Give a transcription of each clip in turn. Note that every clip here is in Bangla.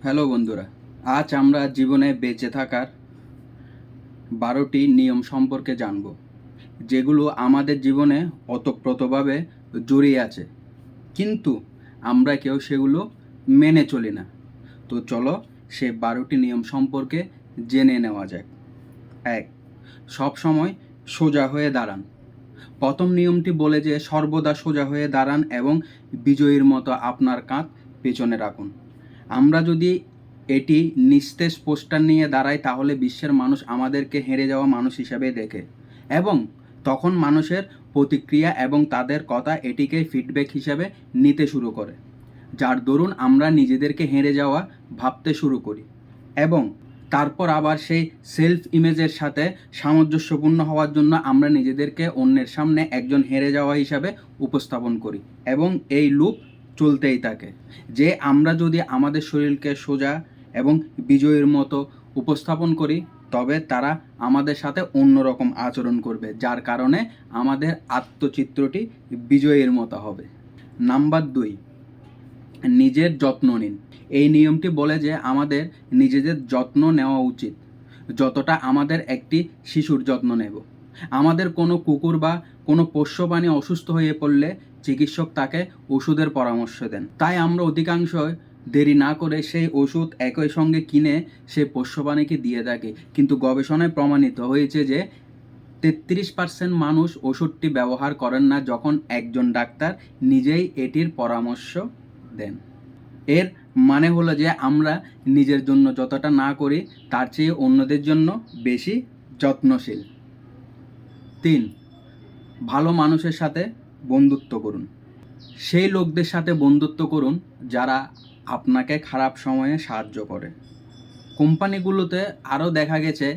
হ্যালো বন্ধুরা, আজ আমরা জীবনে বেঁচে থাকার 12টি নিয়ম সম্পর্কে জানব, যেগুলো আমাদের জীবনে ওতপ্রোতভাবে জড়িয়ে আছে, কিন্তু আমরা কেউ সেগুলো মেনে চলি না। তো চলো সে 12টি নিয়ম সম্পর্কে জেনে নেওয়া যাক। 1. সব সময় সোজা হয়ে দাঁড়ান। প্রথম নিয়মটি বলে যে সর্বদা সোজা হয়ে দাঁড়ান এবং বিজয়ীর মতো আপনার কাঁধ পেছনে রাখুন। আমরা যদি এটি নিস্তেজ পোস্টার নিয়ে দাঁড়াই, তাহলে বিশ্বের মানুষ আমাদেরকে হেরে যাওয়া মানুষ হিসাবে দেখে, এবং তখন মানুষের প্রতিক্রিয়া এবং তাদের কথা এটিকে ফিডব্যাক হিসাবে নিতে শুরু করে, যার দরুন আমরা নিজেদেরকে হেরে যাওয়া ভাবতে শুরু করি এবং তারপর আবার সেই সেলফ ইমেজের সাথে সামঞ্জস্যপূর্ণ হওয়ার জন্য আমরা নিজেদেরকে অন্যের সামনে একজন হেরে যাওয়া হিসাবে উপস্থাপন করি, এবং এই লুপ চলতেই থাকে যে আমরা যদি আমাদের শরীরকে সোজা এবং বিজয়ীর মতো উপস্থাপন করি, তবে তারা আমাদের সাথে অন্যরকম আচরণ করবে, যার কারণে আমাদের আত্মচিত্রটি বিজয়ীর মতো হবে। নাম্বার 2, নিজের যত্ন নিন। এই নিয়মটি বলে যে আমাদের নিজেদের যত্ন নেওয়া উচিত, যতটা আমাদের একটি শিশুর যত্ন নেব। আমাদের কোনো কুকুর বা কোনো পোষ্য প্রাণী অসুস্থ হয়ে পড়লে চিকিৎসক তাকে ওষুধের পরামর্শ দেন, তাই আমরা অধিকাংশ দেরি না করে সেই ওষুধ একই সঙ্গে কিনে সেই পোষ্য প্রাণীকে দিয়ে থাকি। কিন্তু গবেষণায় প্রমাণিত হয়েছে যে 33% মানুষ ওষুধটি ব্যবহার করেন না যখন একজন ডাক্তার নিজেই এটির পরামর্শ দেন। এর মানে হলো যে আমরা নিজের জন্য যতটা না করি, তার চেয়ে অন্যদের জন্য বেশি যত্নশীল। 3, ভালো মানুষের সাথে বন্ধুত্ব করুন। সেই লোকদের সাথে বন্ধুত্ব করুন যারা আপনাকে খারাপ সময়ে সাহায্য করে। কোম্পানিগুলোতে আরও দেখা গেছে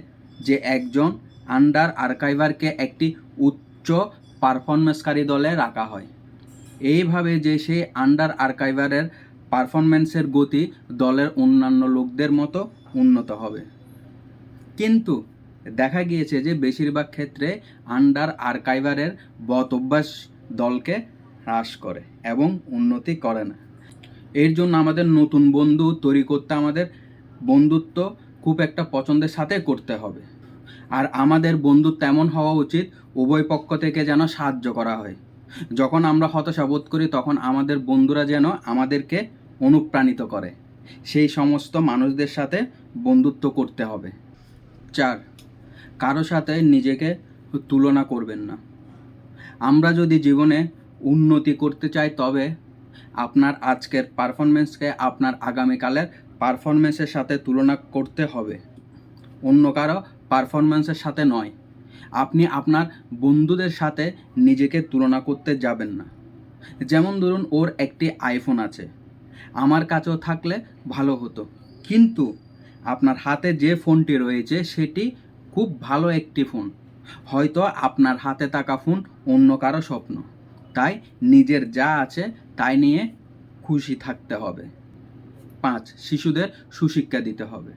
যে একজন আন্ডার আর্কাইভারকে একটি উচ্চ পারফরমেন্সকারী দলে রাখা হয়, এইভাবে যে সেই আন্ডার আর্কাইভারের পারফরমেন্সের গতি দলের অন্যান্য লোকদের মতো উন্নত হবে। কিন্তু দেখা গিয়েছে যে বেশিরভাগ ক্ষেত্রে আন্ডার আর্কাইভারের বদ অভ্যাস দলকে হ্রাস করে এবং উন্নতি করে না। এর জন্য আমাদের নতুন বন্ধু তৈরি করতে আমাদের বন্ধুত্ব খুব একটা পছন্দের সাথে করতে হবে, আর আমাদের বন্ধুত্ব এমন হওয়া উচিত উভয় পক্ষ থেকে যেন সাহায্য করা হয়। যখন আমরা হতাশা বোধ করি, তখন আমাদের বন্ধুরা যেন আমাদেরকে অনুপ্রাণিত করে। সেই সমস্ত মানুষদের সাথে বন্ধুত্ব করতে হবে। 4, কারো সাথে নিজেকে তুলনা করবেন না। আমরা যদি জীবনে উন্নতি করতে চাই, তবে আপনার আজকের পারফরমেন্সকে আপনার আগামীকালের পারফরমেন্সের সাথে তুলনা করতে হবে, অন্য কারো পারফরমেন্সের সাথে নয়। আপনি আপনার বন্ধুদের সাথে নিজেকে তুলনা করতে যাবেন না। যেমন ধরুন, ওর একটি আইফোন আছে, আমার কাছেও থাকলে ভালো হতো, কিন্তু আপনার হাতে যে ফোনটি রয়েছে সেটি খুব ভালো একটি ফোন, হয়তো আপনার হাতে থাকা ফোন অন্য কারো স্বপ্ন। তাই নিজের যা আছে তাই নিয়ে খুশি থাকতে হবে। 5, শিশুদের সুশিক্ষা দিতে হবে।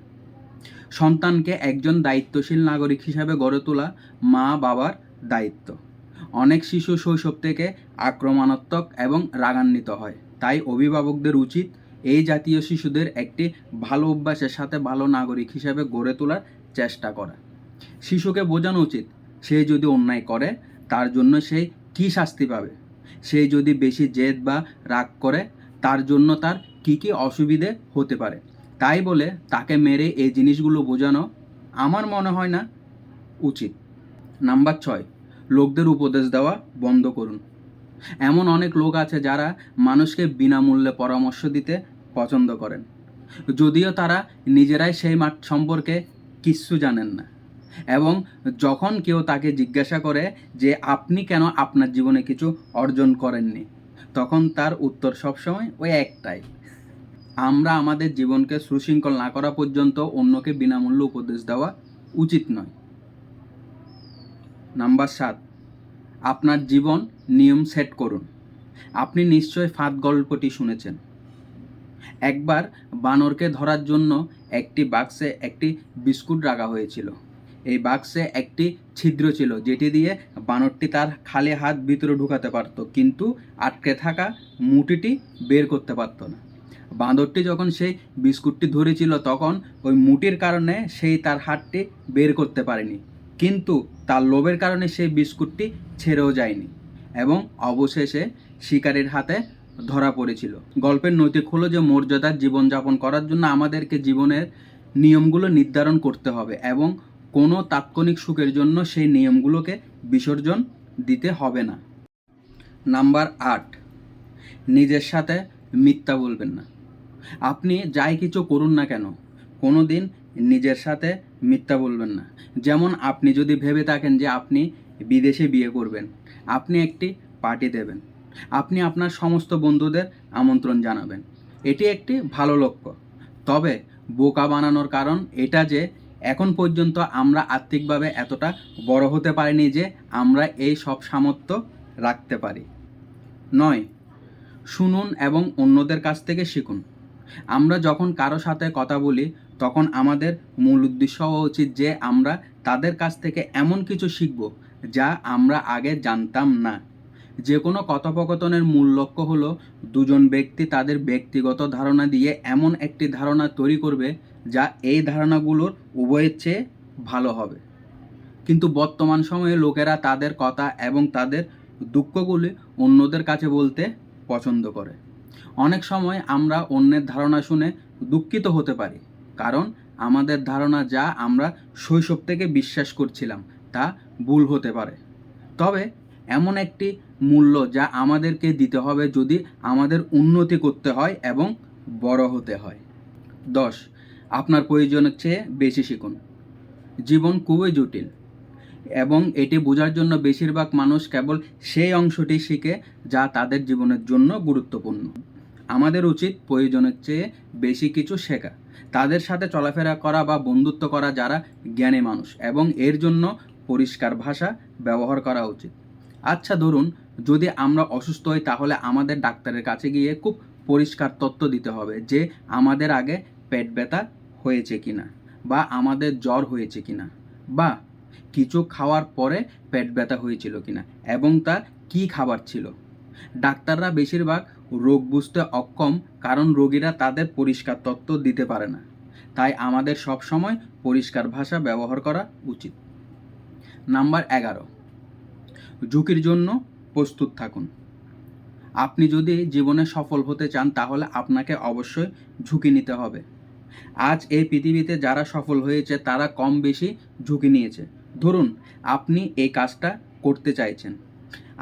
সন্তানকে একজন দায়িত্বশীল নাগরিক হিসাবে গড়ে তোলা মা বাবার দায়িত্ব। অনেক শিশু শৈশব থেকে আক্রমণাত্মক এবং রাগান্বিত হয়, তাই অভিভাবকদের উচিত এই জাতীয় শিশুদের একটি ভালো অভ্যাসের সাথে ভালো নাগরিক হিসাবে গড়ে তোলার চেষ্টা করা। শিশুকে বোঝানো উচিত সে যদি অন্যায় করে তার জন্য সে কী শাস্তি পাবে, সে যদি বেশি জেদ বা রাগ করে তার জন্য তার কী কী অসুবিধে হতে পারে। তাই বলে তাকে মেরে এই জিনিসগুলো বোঝানো আমার মনে হয় না উচিত। নাম্বার 6, লোকদের উপদেশ দেওয়া বন্ধ করুন। এমন অনেক লোক আছে যারা মানুষকে বিনামূল্যে পরামর্শ দিতে পছন্দ করেন, যদিও তারা নিজেরাই সেই মাঠ সম্পর্কে কিচ্ছু জানেন না। এবং যখন কেউ তাকে জিজ্ঞাসা করে যে আপনি কেন আপনার জীবনে কিছু অর্জন করেননি, তখন তার উত্তর সবসময় ওই একটাই: আমরা আমাদের জীবনকে সুশৃঙ্খল না করা পর্যন্ত অন্যকে বিনামূল্যে উপদেশ দেওয়া উচিত নয়। নাম্বার 7, আপনার জীবন নিয়ম সেট করুন। আপনি নিশ্চয়ই ফাঁদ গল্পটি শুনেছেন। একবার বানরকে ধরার জন্য একটি বাক্সে একটি বিস্কুট রাখা হয়েছিল। এই বাক্সে একটি ছিদ্র ছিল, যেটি দিয়ে বানরটি তার খালি হাত ভিতরে ঢুকাতে পারত, কিন্তু আটকে থাকা মুঠিটি বের করতে পারত না। বাঁদরটি যখন সেই বিস্কুটটি ধরেছিল তখন ওই মুটির কারণে সেই তার হাতটি বের করতে পারেনি, কিন্তু তার লোভের কারণে সেই বিস্কুটটি ছেড়েও যায়নি এবং অবশেষে শিকারীর হাতে ধরা পড়েছিল। গল্পের নৈতিক হলো যে মর্যাদার জীবনযাপন করার জন্য আমাদেরকে জীবনের নিয়মগুলো নির্ধারণ করতে হবে এবং কোনো তাৎক্ষণিক সুখের জন্য সেই নিয়মগুলোকে বিসর্জন দিতে হবে না। নাম্বার 8, নিজের সাথে মিথ্যা বলবেন না। আপনি যাই কিছু করুন না কেন, কোনো দিন নিজের সাথে মিথ্যা বলবেন না। যেমন আপনি যদি ভেবে থাকেন যে আপনি বিদেশে বিয়ে করবেন, আপনি একটি পার্টি দেবেন, আপনি আপনার সমস্ত বন্ধুদের আমন্ত্রণ জানাবেন, এটি একটি ভালো লক্ষ্য। তবে বোকা বানানোর কারণ এটা যে এখন পর্যন্ত আমরা আর্থিকভাবে এতটা বড় হতে পারিনি যে আমরা এই সব সামর্থ্য রাখতে পারি। 9, শুনুন এবং অন্যদের কাছ থেকে শিখুন। আমরা যখন কারো সাথে কথা বলি তখন আমাদের মূল উদ্দেশ্য হওয়া উচিত যে আমরা তাদের কাছ থেকে এমন কিছু শিখব যা আমরা আগে জানতাম না। যে কোনো কথোপকথনের মূল লক্ষ্য হলো দুজন ব্যক্তি তাদের ব্যক্তিগত ধারণা দিয়ে এমন একটি ধারণা তৈরি করবে যা এই ধারণাগুলোর উভয়ের চেয়ে ভালো হবে। কিন্তু বর্তমান সময়ে লোকেরা তাদের কথা এবং তাদের দুঃখগুলি অন্যদের কাছে বলতে পছন্দ করে। অনেক সময় আমরা অন্যের ধারণা শুনে দুঃখিত হতে পারি, কারণ আমাদের ধারণা যা আমরা শৈশব থেকে বিশ্বাস করছিলাম তা ভুল হতে পারে। তবে এমন একটি মূল্য যা আমাদেরকে দিতে হবে যদি আমাদের উন্নতি করতে হয় এবং বড় হতে হয়। 10, আপনার প্রয়োজনের চেয়ে বেশি শিখুন। জীবন খুবই জটিল এবং এটি বোঝার জন্য বেশিরভাগ মানুষ কেবল সেই অংশটি শিখে যা তাদের জীবনের জন্য গুরুত্বপূর্ণ। আমাদের উচিত প্রয়োজনের চেয়ে বেশি কিছু শেখা, তাদের সাথে চলাফেরা করা বা বন্ধুত্ব করা যারা জ্ঞানী মানুষ, এবং এর জন্য পরিষ্কার ভাষা ব্যবহার করা উচিত। আচ্ছা, ধরুন যদি আমরা অসুস্থ হই, তাহলে আমাদের ডাক্তারের কাছে গিয়ে খুব পরিষ্কার তথ্য দিতে হবে যে আমাদের আগে পেট ব্যথা হয়েছে কিনা, বা আমাদের জ্বর হয়েছে কিনা, বা কিছু খাওয়ার পরে পেট ব্যথা হয়েছিল কিনা এবং তা কী খাবার ছিল। ডাক্তাররা বেশিরভাগ রোগ বুঝতে অক্ষম কারণ রোগীরা তাদের পরিষ্কার তথ্য দিতে পারে না। তাই আমাদের সব সময় পরিষ্কার ভাষা ব্যবহার করা উচিত। নাম্বার 11, ঝুঁকির জন্য প্রস্তুত থাকুন। আপনি যদি জীবনে সফল হতে চান তাহলে আপনাকে অবশ্যই ঝুঁকি নিতে হবে। আজ এই পৃথিবীতে যারা সফল হয়েছে তারা কম বেশি ঝুঁকি নিয়েছে। ধরুন আপনি এই কাজটা করতে চাইছেন,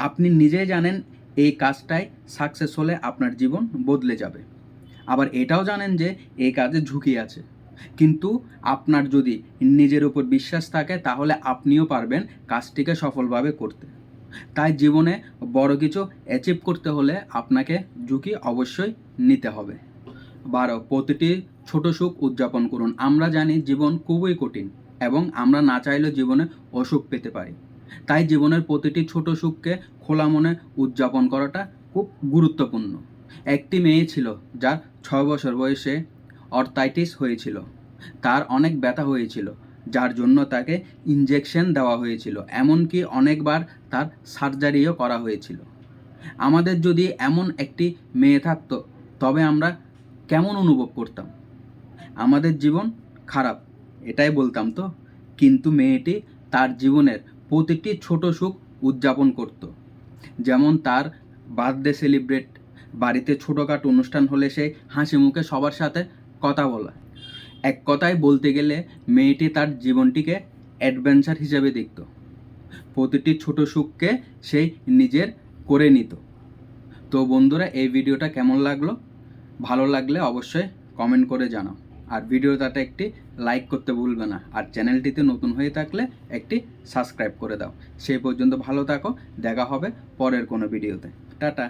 আপনি নিজেই জানেন এই কাজটায় সাকসেস হলে আপনার জীবন বদলে যাবে, আবার এটাও জানেন যে এই কাজে ঝুঁকি আছে, কিন্তু আপনার যদি নিজের উপর বিশ্বাস থাকে তাহলে আপনিও পারবেন কাজটিকে সফলভাবে করতে। তাই জীবনে বড় কিছু অ্যাচিভ করতে হলে আপনাকে ঝুঁকি অবশ্যই নিতে হবে। 12, প্রতিটি ছোট সুখ উদযাপন করুন। আমরা জানি জীবন খুবই কঠিন এবং আমরা না চাইলেও জীবনে অসুখ পেতে পারি। তাই জীবনের প্রতিটি ছোট সুখকে খোলা মনে উদযাপন করাটা খুব গুরুত্বপূর্ণ। একটি মেয়ে ছিল যার 6 বছর বয়সে অর্থাইটিস হয়েছিল। তার অনেক ব্যথা হয়েছিল, যার জন্য তাকে ইনজেকশন দেওয়া হয়েছিল, এমনকি অনেকবার তার সার্জারিও করা হয়েছিল। আমাদের যদি এমন একটি মেয়ে থাকতো তবে আমরা কেমন অনুভব করতাম? আমাদের জীবন খারাপ এটাই বলতাম তো। কিন্তু মেয়েটি তার জীবনের প্রতিটি ছোট সুখ উদযাপন করত। যেমন তার বার্থডে সেলিব্রেট, বাড়িতে ছোটোখাটো অনুষ্ঠান হলে সে হাসি মুখে সবার সাথে কথা বলা। এক কথায় বলতে গেলে মেয়েটি তার জীবনটিকে অ্যাডভেঞ্চার হিসেবে দেখত। প্রতিটি ছোট সুখকে সে নিজের করে নিত। তো বন্ধুরা, এই ভিডিওটা কেমন লাগলো? ভালো লাগলে অবশ্যই কমেন্ট করে জানাও, আর ভিডিওটাতে একটি লাইক করতে ভুলবে না, আর চ্যানেলটিতে নতুন হয়ে থাকলে একটি সাবস্ক্রাইব করে দাও। সেই পর্যন্ত ভালো থাকো, দেখা হবে পরের কোনো ভিডিওতে। টাটা।